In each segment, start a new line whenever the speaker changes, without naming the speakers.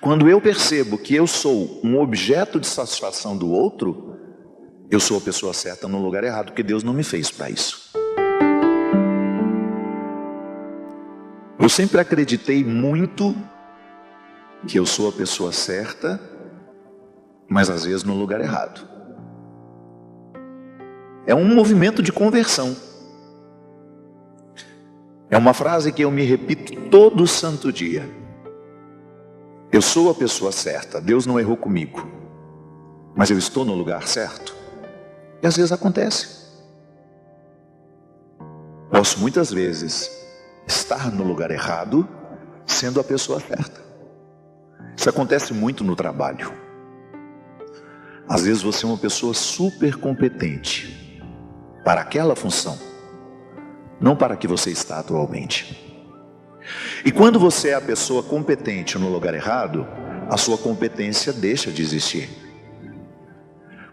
Quando eu percebo que eu sou um objeto de satisfação do outro, eu sou a pessoa certa no lugar errado, porque Deus não me fez para isso. Eu sempre acreditei muito que eu sou a pessoa certa, mas às vezes no lugar errado. É um movimento de conversão. É uma frase que eu me repito todo santo dia. Eu sou a pessoa certa, Deus não errou comigo, mas eu estou no lugar certo. E às vezes acontece. Posso muitas vezes estar no lugar errado, sendo a pessoa certa. Isso acontece muito no trabalho. Às vezes você é uma pessoa super competente para aquela função, não para a que você está atualmente. E quando você é a pessoa competente no lugar errado, a sua competência deixa de existir.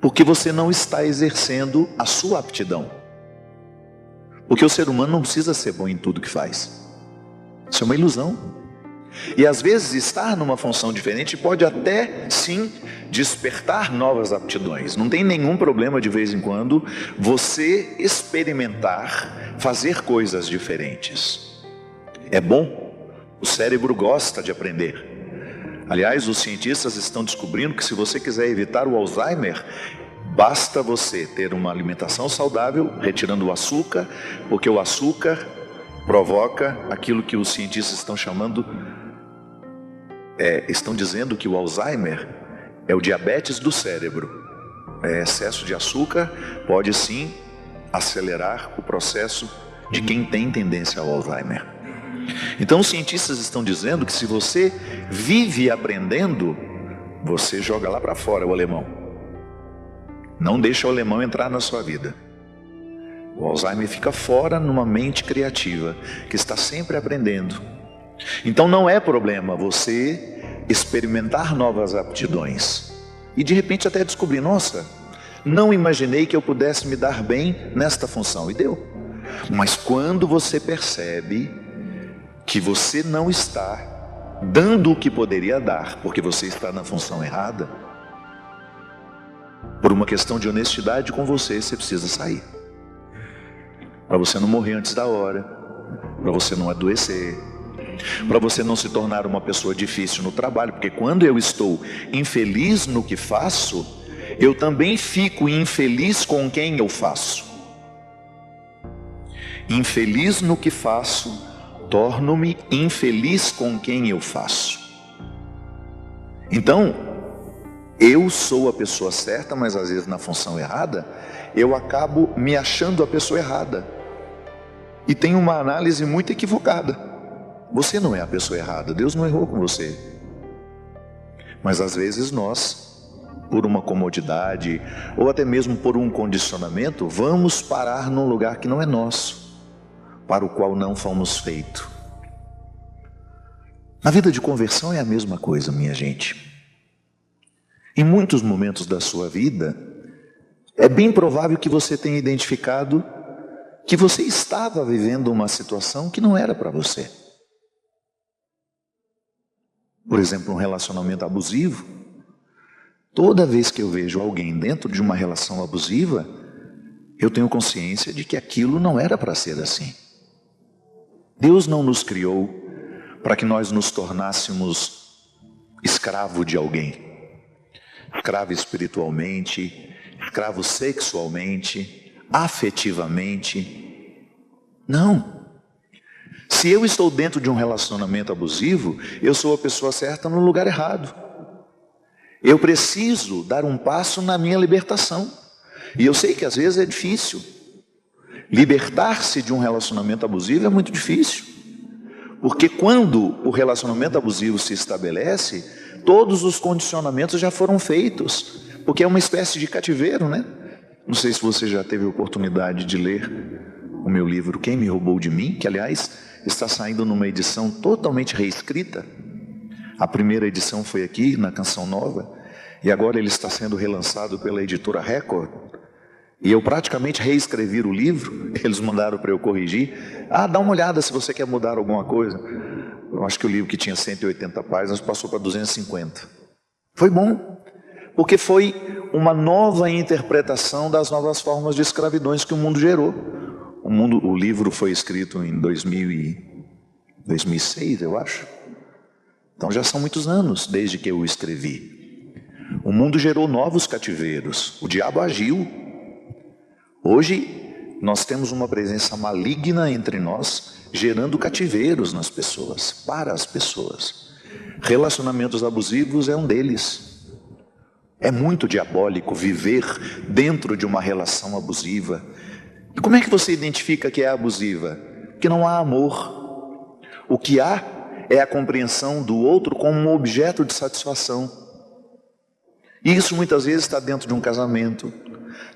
Porque você não está exercendo a sua aptidão. Porque o ser humano não precisa ser bom em tudo que faz. Isso é uma ilusão. E às vezes estar numa função diferente pode até sim despertar novas aptidões. Não tem nenhum problema de vez em quando você experimentar, fazer coisas diferentes. É bom, o cérebro gosta de aprender. Aliás, os cientistas estão descobrindo que se você quiser evitar o Alzheimer, basta você ter uma alimentação saudável, retirando o açúcar, porque o açúcar provoca aquilo que os cientistas estão chamando, estão dizendo que o Alzheimer é o diabetes do cérebro. Excesso de açúcar pode sim acelerar o processo de quem tem tendência ao Alzheimer. Então os cientistas estão dizendo que se você vive aprendendo, você joga lá para fora o alemão. Não deixa o alemão entrar na sua vida. O Alzheimer fica fora numa mente criativa, que está sempre aprendendo. Então não é problema você experimentar novas aptidões. E de repente até descobrir, nossa, não imaginei que eu pudesse me dar bem nesta função. E deu. Mas quando você percebe que você não está dando o que poderia dar, porque você está na função errada, por uma questão de honestidade com você, você precisa sair. Para você não morrer antes da hora, para você não adoecer, para você não se tornar uma pessoa difícil no trabalho, porque quando eu estou infeliz no que faço, eu também fico infeliz com quem eu faço. Infeliz no que faço, torno-me infeliz com quem eu faço. Então, eu sou a pessoa certa, mas às vezes na função errada, eu acabo me achando a pessoa errada. E tenho uma análise muito equivocada. Você não é a pessoa errada, Deus não errou com você. Mas às vezes nós, por uma comodidade, ou até mesmo por um condicionamento, vamos parar num lugar que não é nosso, para o qual não fomos feitos. Na vida de conversão é a mesma coisa, minha gente. Em muitos momentos da sua vida, é bem provável que você tenha identificado que você estava vivendo uma situação que não era para você. Por exemplo, um relacionamento abusivo. Toda vez que eu vejo alguém dentro de uma relação abusiva, eu tenho consciência de que aquilo não era para ser assim. Deus não nos criou para que nós nos tornássemos escravo de alguém. Escravo espiritualmente, escravo sexualmente, afetivamente. Não. Se eu estou dentro de um relacionamento abusivo, eu sou a pessoa certa no lugar errado. Eu preciso dar um passo na minha libertação. E eu sei que às vezes é difícil. Libertar-se de um relacionamento abusivo é muito difícil. Porque quando o relacionamento abusivo se estabelece, todos os condicionamentos já foram feitos. Porque é uma espécie de cativeiro, né? Não sei se você já teve a oportunidade de ler o meu livro Quem Me Roubou de Mim, que aliás está saindo numa edição totalmente reescrita. A primeira edição foi aqui na Canção Nova e agora ele está sendo relançado pela editora Record. E eu praticamente reescrevi o livro, eles mandaram para eu corrigir. Dá uma olhada se você quer mudar alguma coisa. eu acho que o livro que tinha 180 páginas passou para 250. Foi bom, porque foi uma nova interpretação das novas formas de escravidões que o mundo gerou. O livro foi escrito em 2006, eu acho. Então já são muitos anos desde que eu o escrevi. O mundo gerou novos cativeiros, o diabo agiu. Hoje nós temos uma presença maligna entre nós, gerando cativeiros nas pessoas, para as pessoas. Relacionamentos abusivos é um deles. É muito diabólico viver dentro de uma relação abusiva. E como é que você identifica que é abusiva? Que não há amor. O que há é a compreensão do outro como um objeto de satisfação. E isso muitas vezes está dentro de um casamento,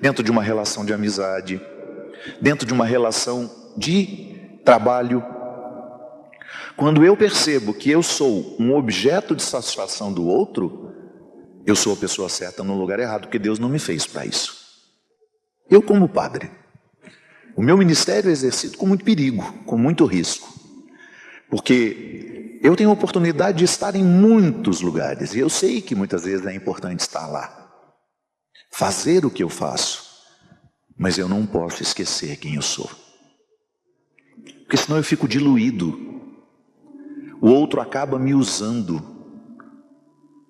dentro de uma relação de amizade, dentro de uma relação de trabalho. Quando eu percebo que eu sou um objeto de satisfação do outro, eu sou a pessoa certa no lugar errado, porque Deus não me fez para isso. Eu, como padre, o meu ministério é exercido com muito perigo, com muito risco, porque eu tenho a oportunidade de estar em muitos lugares, e eu sei que muitas vezes é importante estar lá, fazer o que eu faço, mas eu não posso esquecer quem eu sou, porque senão eu fico diluído, o outro acaba me usando.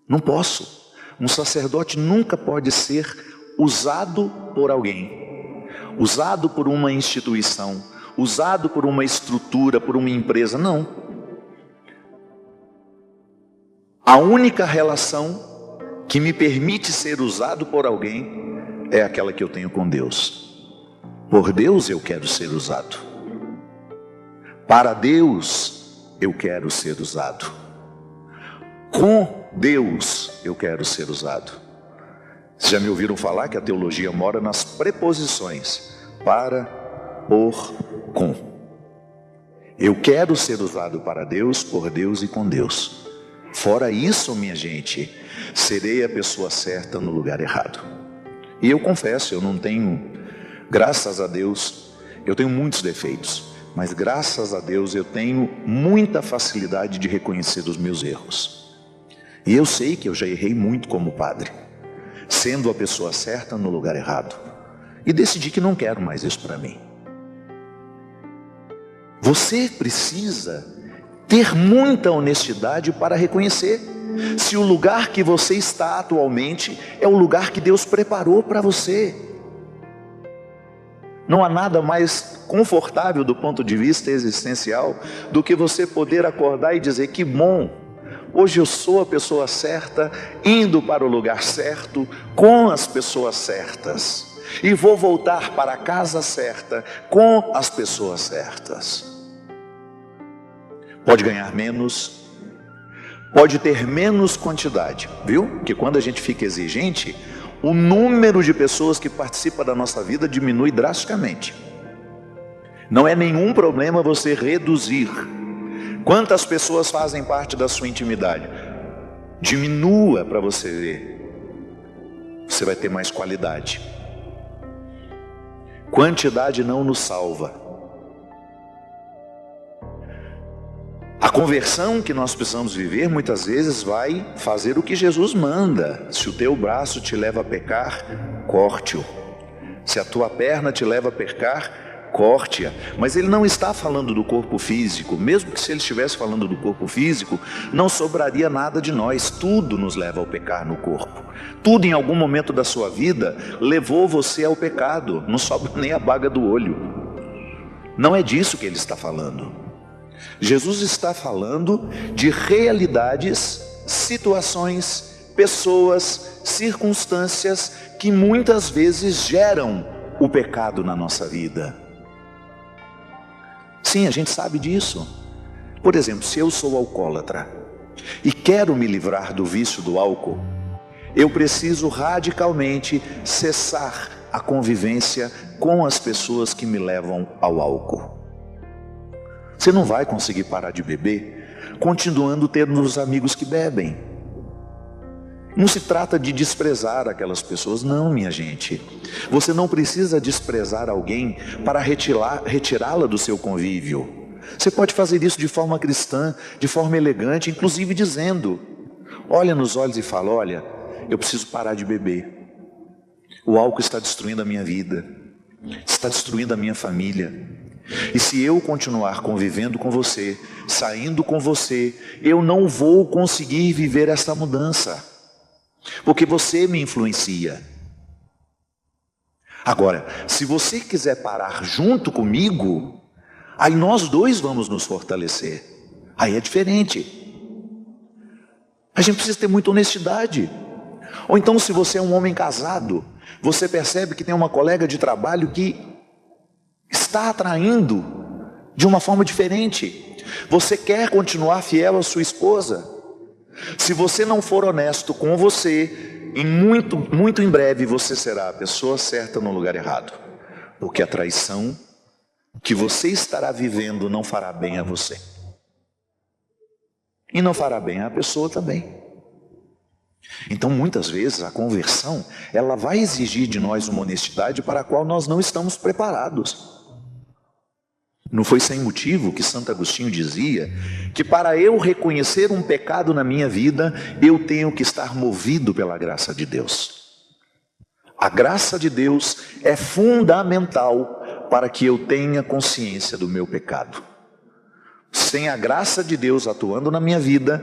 Não posso. Um sacerdote nunca pode ser usado por alguém, usado por uma instituição, usado por uma estrutura, por uma empresa, não. A única relação que me permite ser usado por alguém é aquela que eu tenho com Deus. Por Deus eu quero ser usado. Para Deus eu quero ser usado. Com Deus eu quero ser usado. Vocês já me ouviram falar que a teologia mora nas preposições para, por, com. Eu quero ser usado para Deus, por Deus e com Deus. Fora isso, minha gente, serei a pessoa certa no lugar errado. E eu confesso, eu não tenho, graças a Deus, eu tenho muitos defeitos, mas graças a Deus eu tenho muita facilidade de reconhecer os meus erros. E eu sei que eu já errei muito como padre, sendo a pessoa certa no lugar errado. E decidi que não quero mais isso para mim. Você precisa ter muita honestidade para reconhecer se o lugar que você está atualmente é o lugar que Deus preparou para você. Não há nada mais confortável do ponto de vista existencial do que você poder acordar e dizer: que bom, hoje eu sou a pessoa certa, indo para o lugar certo, com as pessoas certas, e vou voltar para a casa certa, com as pessoas certas. Pode ganhar menos, pode ter menos quantidade, viu? Que quando a gente fica exigente, o número de pessoas que participam da nossa vida diminui drasticamente. Não é nenhum problema você reduzir. Quantas pessoas fazem parte da sua intimidade? Diminua para você ver. Você vai ter mais qualidade. Quantidade não nos salva. A conversão que nós precisamos viver muitas vezes vai fazer o que Jesus manda. Se o teu braço te leva a pecar, corte-o. Se a tua perna te leva a pecar, corte-a. Mas ele não está falando do corpo físico. Mesmo que se ele estivesse falando do corpo físico, não sobraria nada de nós. Tudo nos leva ao pecar no corpo. Tudo em algum momento da sua vida levou você ao pecado. Não sobra nem a baga do olho. Não é disso que ele está falando. Jesus está falando de realidades, situações, pessoas, circunstâncias que muitas vezes geram o pecado na nossa vida. Sim, a gente sabe disso. Por exemplo, se eu sou alcoólatra e quero me livrar do vício do álcool, eu preciso radicalmente cessar a convivência com as pessoas que me levam ao álcool. Você não vai conseguir parar de beber continuando tendo os amigos que bebem. Não se trata de desprezar aquelas pessoas, não, minha gente. Você não precisa desprezar alguém para retirá-la do seu convívio. Você pode fazer isso de forma cristã, de forma elegante, inclusive dizendo: olha nos olhos e fala: olha, eu preciso parar de beber. O álcool está destruindo a minha vida, está destruindo a minha família. E se eu continuar convivendo com você, saindo com você, eu não vou conseguir viver essa mudança, porque você me influencia. Agora, se você quiser parar junto comigo, aí nós dois vamos nos fortalecer. Aí é diferente. A gente precisa ter muita honestidade. Ou então, se você é um homem casado, você percebe que tem uma colega de trabalho que está atraindo de uma forma diferente. Você quer continuar fiel à sua esposa. Se você não for honesto com você, muito em breve você será a pessoa certa no lugar errado. Porque a traição que você estará vivendo não fará bem a você. E não fará bem à pessoa também. Então, muitas vezes, a conversão, ela vai exigir de nós uma honestidade para a qual nós não estamos preparados. Não foi sem motivo que Santo Agostinho dizia que para eu reconhecer um pecado na minha vida, eu tenho que estar movido pela graça de Deus. A graça de Deus é fundamental para que eu tenha consciência do meu pecado. Sem a graça de Deus atuando na minha vida,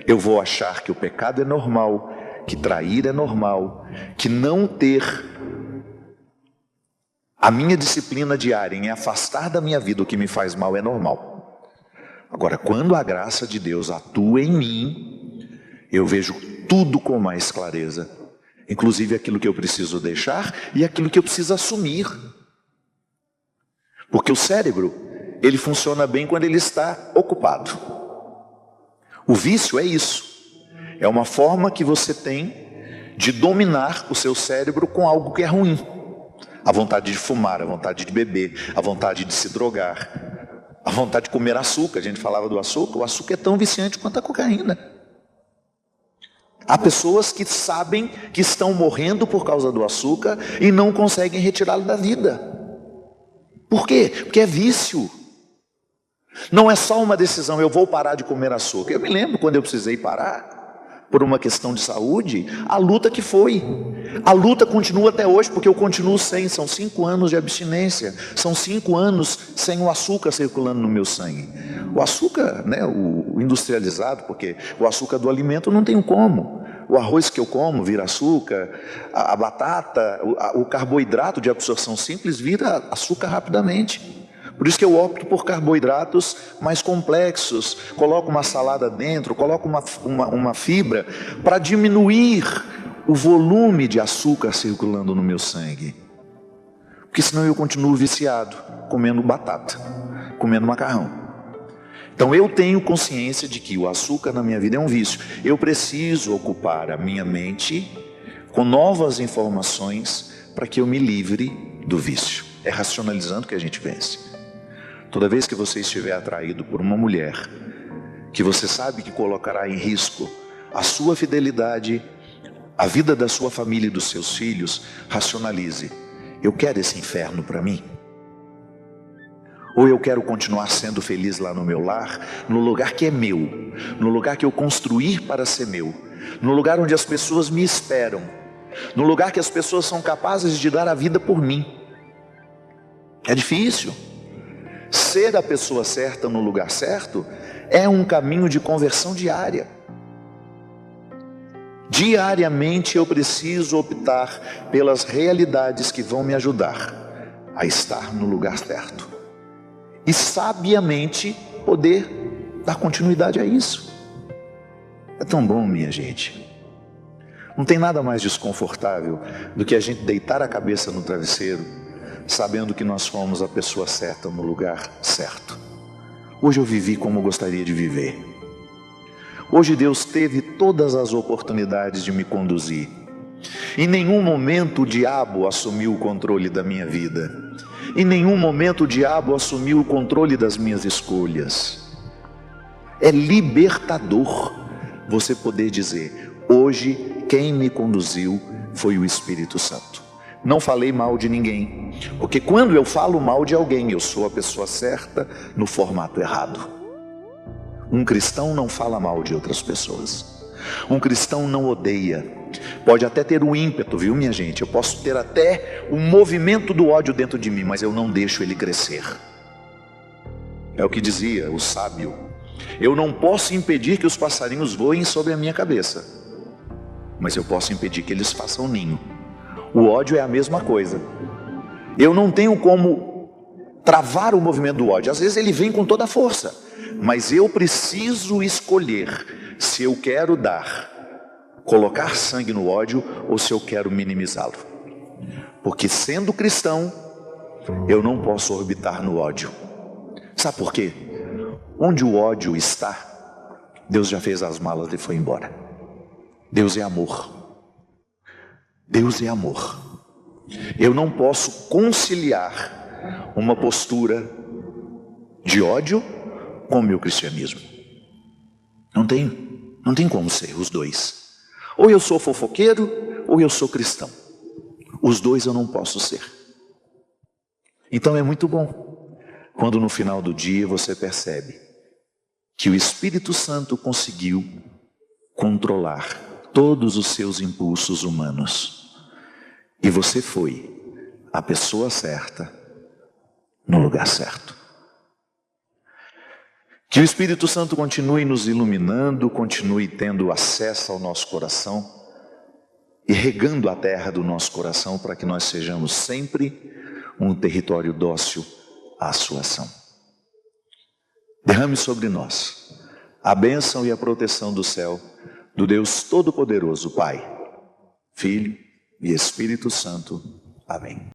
eu vou achar que o pecado é normal, que trair é normal, que não ter a minha disciplina diária em afastar da minha vida o que me faz mal é normal. Agora, quando a graça de Deus atua em mim, eu vejo tudo com mais clareza, inclusive aquilo que eu preciso deixar e aquilo que eu preciso assumir. Porque o cérebro, ele funciona bem quando ele está ocupado. O vício é isso. É uma forma que você tem de dominar o seu cérebro com algo que é ruim. A vontade de fumar, a vontade de beber, a vontade de se drogar, a vontade de comer açúcar. A gente falava do açúcar. O açúcar é tão viciante quanto a cocaína. Há pessoas que sabem que estão morrendo por causa do açúcar e não conseguem retirá-lo da vida. Por quê? Porque é vício. Não é só uma decisão: eu vou parar de comer açúcar. Eu me lembro quando eu precisei parar, por uma questão de saúde, a luta que foi. A luta continua até hoje, porque eu continuo sem. São 5 anos de abstinência. São 5 anos sem o açúcar circulando no meu sangue. O açúcar, né, o industrializado, porque o açúcar do alimento não tem como. O arroz que eu como vira açúcar, a batata, o carboidrato de absorção simples vira açúcar rapidamente. Por isso que eu opto por carboidratos mais complexos, coloco uma salada dentro, coloco uma fibra para diminuir o volume de açúcar circulando no meu sangue. Porque senão eu continuo viciado, comendo batata, comendo macarrão. Então eu tenho consciência de que o açúcar na minha vida é um vício. Eu preciso ocupar a minha mente com novas informações para que eu me livre do vício. É racionalizando que a gente vence. Toda vez que você estiver atraído por uma mulher que você sabe que colocará em risco a sua fidelidade, a vida da sua família e dos seus filhos, racionalize: eu quero esse inferno para mim? Ou eu quero continuar sendo feliz lá no meu lar, no lugar que é meu, no lugar que eu construir para ser meu, no lugar onde as pessoas me esperam, no lugar que as pessoas são capazes de dar a vida por mim? É difícil. Ser a pessoa certa no lugar certo é um caminho de conversão diária. Diariamente eu preciso optar pelas realidades que vão me ajudar a estar no lugar certo. E sabiamente poder dar continuidade a isso. É tão bom, minha gente. Não tem nada mais desconfortável do que a gente deitar a cabeça no travesseiro sabendo que nós fomos a pessoa certa no lugar certo. Hoje eu vivi como gostaria de viver. Hoje Deus teve todas as oportunidades de me conduzir. Em nenhum momento o diabo assumiu o controle da minha vida. Em nenhum momento o diabo assumiu o controle das minhas escolhas. É libertador você poder dizer: hoje quem me conduziu foi o Espírito Santo. não falei mal de ninguém. Porque quando eu falo mal de alguém, eu sou a pessoa certa no formato errado. Um cristão não fala mal de outras pessoas. Um cristão não odeia. Pode até ter um ímpeto, viu, minha gente? Eu posso ter até um movimento do ódio dentro de mim, mas eu não deixo ele crescer. É o que dizia o sábio: eu não posso impedir que os passarinhos voem sobre a minha cabeça, mas eu posso impedir que eles façam ninho. O ódio é a mesma coisa. Eu não tenho como travar o movimento do ódio. Às vezes ele vem com toda a força, mas eu preciso escolher se eu quero colocar sangue no ódio ou se eu quero minimizá-lo. Porque sendo cristão, eu não posso orbitar no ódio. Sabe por quê? Onde o ódio está, Deus já fez as malas e foi embora. Deus é amor. Deus é amor. Eu não posso conciliar uma postura de ódio com o meu cristianismo. Não tem como ser os dois. Ou eu sou fofoqueiro, ou eu sou cristão. Os dois eu não posso ser. Então é muito bom quando no final do dia você percebe que o Espírito Santo conseguiu controlar todos os seus impulsos humanos. E você foi a pessoa certa no lugar certo. Que o Espírito Santo continue nos iluminando, continue tendo acesso ao nosso coração e regando a terra do nosso coração para que nós sejamos sempre um território dócil à sua ação. Derrame sobre nós a bênção e a proteção do céu, do Deus Todo-Poderoso, Pai, Filho e Espírito Santo. Amém.